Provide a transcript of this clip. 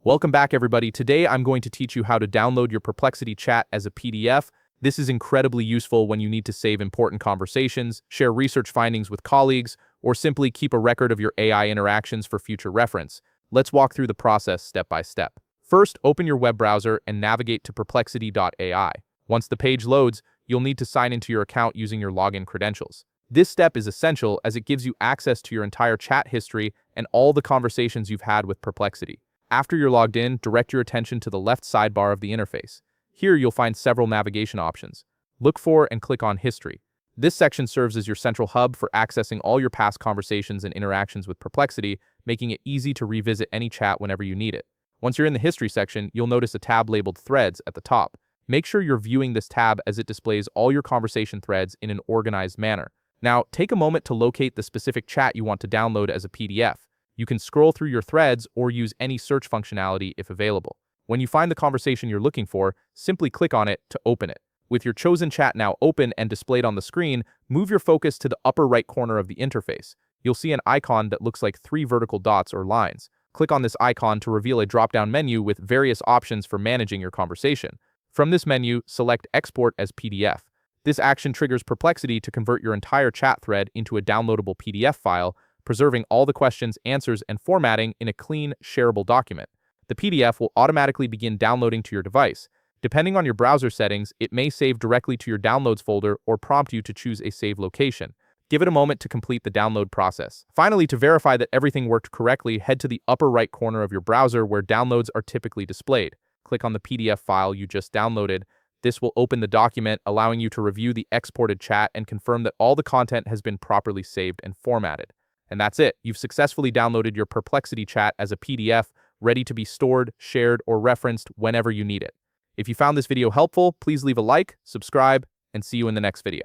Welcome back, everybody. Today, I'm going to teach you how to download your Perplexity chat as a PDF. This is incredibly useful when you need to save important conversations, share research findings with colleagues, or simply keep a record of your AI interactions for future reference. Let's walk through the process step by step. First, open your web browser and navigate to perplexity.ai. Once the page loads, you'll need to sign into your account using your login credentials. This step is essential as it gives you access to your entire chat history and all the conversations you've had with Perplexity. After you're logged in, direct your attention to the left sidebar of the interface. Here you'll find several navigation options. Look for and click on History. This section serves as your central hub for accessing all your past conversations and interactions with Perplexity, making it easy to revisit any chat whenever you need it. Once you're in the History section, you'll notice a tab labeled Threads at the top. Make sure you're viewing this tab as it displays all your conversation threads in an organized manner. Now, take a moment to locate the specific chat you want to download as a PDF. You can scroll through your threads or use any search functionality if available. When you find the conversation you're looking for, simply click on it to open it. With your chosen chat now open and displayed on the screen, move your focus to the upper right corner of the interface. You'll see an icon that looks like 3 vertical dots or lines. Click on this icon to reveal a drop-down menu with various options for managing your conversation. From this menu, select Export as PDF. This action triggers Perplexity to convert your entire chat thread into a downloadable PDF file, preserving all the questions, answers, and formatting in a clean, shareable document. The PDF will automatically begin downloading to your device. Depending on your browser settings, it may save directly to your Downloads folder or prompt you to choose a save location. Give it a moment to complete the download process. Finally, to verify that everything worked correctly, head to the upper right corner of your browser where downloads are typically displayed. Click on the PDF file you just downloaded. This will open the document, allowing you to review the exported chat and confirm that all the content has been properly saved and formatted. And that's it. You've successfully downloaded your Perplexity chat as a PDF, ready to be stored, shared, or referenced whenever you need it. If you found this video helpful, please leave a like, subscribe, and see you in the next video.